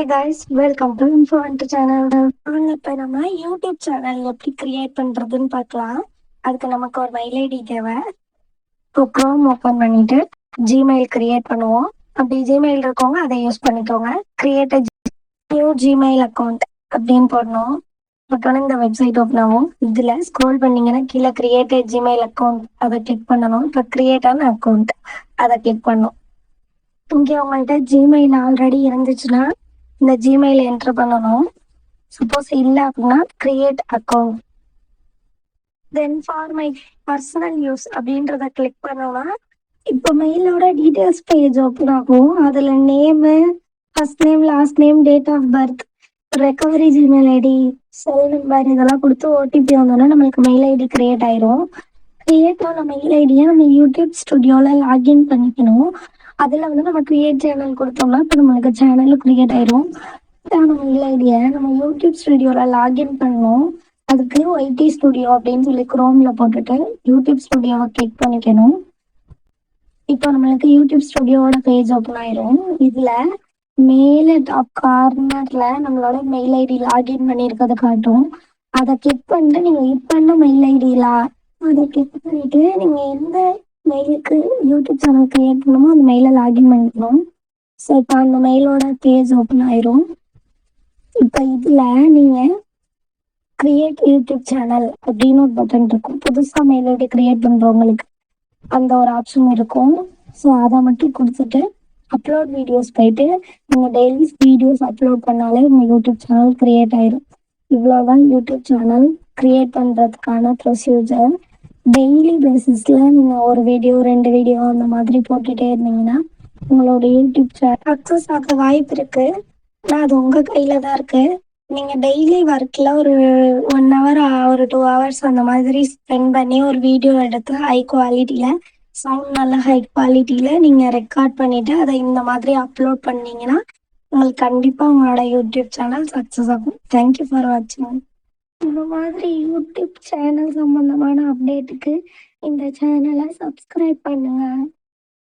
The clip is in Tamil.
Hi guys, welcome to Influencer channel. இப்போ நம்ம யூடியூப் சேனல் எப்படி கிரியேட் பண்றதுன்னு பார்க்கலாம். அதுக்கு நமக்கு ஒரு மெயில் ஐடி தேவை. இப்போ க்ரோம் ஓப்பன் பண்ணிட்டு ஜிமெயில் கிரியேட் பண்ணுவோம். அப்படி ஜிமெயில் இருக்கவங்க அதை யூஸ் பண்ணிக்கோங்க. கிரியேட் நியூ ஜிமெயில் அக்கௌண்ட் அப்படின்னு போடணும். இப்போ இந்த வெப்சைட் ஓப்பன் ஆகும். இதில் ஸ்க்ரோல் பண்ணீங்கன்னா கீழே கிரியேட் ஜிமெயில் அக்கௌண்ட் அதை கிளிக் பண்ணணும். இப்போ கிரியேட் ஆன அக்கௌண்ட் அதை கிளிக் பண்ணணும். இங்கே உங்கள்கிட்ட ஜிமெயில் ஆல்ரெடி இருந்துச்சுன்னா இந்த ஜிமெயில் என்டர் பண்ணணும். சப்போஸ் இல்லை அப்படின்னா create account. Then for my personal use அப்படின்றத கிளிக் பண்ணோம்னா இப்போ மெயிலோட டீட்டெயில்ஸ் பேஜ் ஓப்பன் ஆகும். அதில் name, first name, last name, date of birth, recovery Gmail ID, cell number இதெல்லாம் கொடுத்து ஓடிபி வந்தோன்னா நம்மளுக்கு மெயில் ஐடி கிரியேட் ஆயிரும். கிரியேட் ஆன மெயில் ஐடியை நம்ம யூடியூப் ஸ்டுடியோவில் லாகின் பண்ணிக்கணும். அதில் நம்ம கிரியேட் சேனல் கொடுத்தோம்னா இப்போ நம்மளுக்கு சேனல் கிரியேட் ஆயிரும். நம்ம மெயில் ஐடியை நம்ம யூடியூப் ஸ்டுடியோவில் லாகின் பண்ணணும். அதுக்கு ஒய்டி ஸ்டுடியோ அப்படின்னு சொல்லி குரோமில் போட்டுட்டு யூடியூப் ஸ்டுடியோவை கிளிக் பண்ணிக்கணும். இப்போ நம்மளுக்கு யூடியூப் ஸ்டுடியோவோட பேஜ் ஓப்பன் ஆயிரும். இதில் மேலே டாப் கார்னரில் நம்மளோட மெயில் ஐடி லாகின் பண்ணியிருக்கிறத காட்டும். அதை கிளிக் பண்ணிட்டு நீங்கள் இப்போ என்ன மெயில் ஐடியில் அதை கிளிக் பண்ணிவிட்டு நீங்கள் எந்த மெயிலுக்கு யூடியூப் சேனல் கிரியேட் பண்ணணுமோ அந்த மெயிலை லாகின் பண்ணிக்கணும். ஸோ இப்போ அந்த மெயிலோட பேஜ் ஓப்பன் ஆயிரும். இப்போ இதில் நீங்கள் கிரியேட் யூடியூப் சேனல் அப்படின்னு ஒரு பட்டன் இருக்கும். புதுசாக மெயில் ஐடி கிரியேட் பண்ணுறவங்களுக்கு அந்த ஒரு ஆப்ஷன் இருக்கும். ஸோ அதை மட்டும் கொடுத்துட்டு அப்லோட் வீடியோஸ் போயிட்டு நீங்கள் டெய்லி வீடியோஸ் அப்லோட் பண்ணாலே உங்கள் யூடியூப் சேனல் கிரியேட் ஆயிரும். இவ்வளோதான் யூடியூப் சேனல் கிரியேட் பண்ணுறதுக்கான ப்ரொசீஜர். டெய்லி பேசிஸில் நீங்கள் ஒரு வீடியோ 2 வீடியோ அந்த மாதிரி போட்டுகிட்டே இருந்தீங்கன்னா உங்களோட யூடியூப் சேனல் சக்ஸஸ் ஆக வாய்ப்பு இருக்குது. ஆனால் அது உங்கள் கையில் தான் இருக்குது. நீங்கள் டெய்லி ஒர்க்கில் ஒரு 1 hour ஒரு 2 hours அந்த மாதிரி ஸ்பெண்ட் பண்ணி ஒரு வீடியோ எடுத்து ஹை குவாலிட்டியில், சவுண்ட் நல்ல ஹை குவாலிட்டியில் நீங்கள் ரெக்கார்ட் பண்ணிவிட்டு அதை இந்த மாதிரி அப்லோட் பண்ணிங்கன்னா உங்களுக்கு கண்டிப்பாக உங்களோட யூடியூப் சேனல் சக்ஸஸ் ஆகும். தேங்க்யூ ஃபார் வாட்சிங். இந்த மாதிரி யூடியூப் சேனல் சம்மந்தமான அப்டேட்டுக்கு இந்த சேனலை சப்ஸ்கிரைப் பண்ணுங்கள்.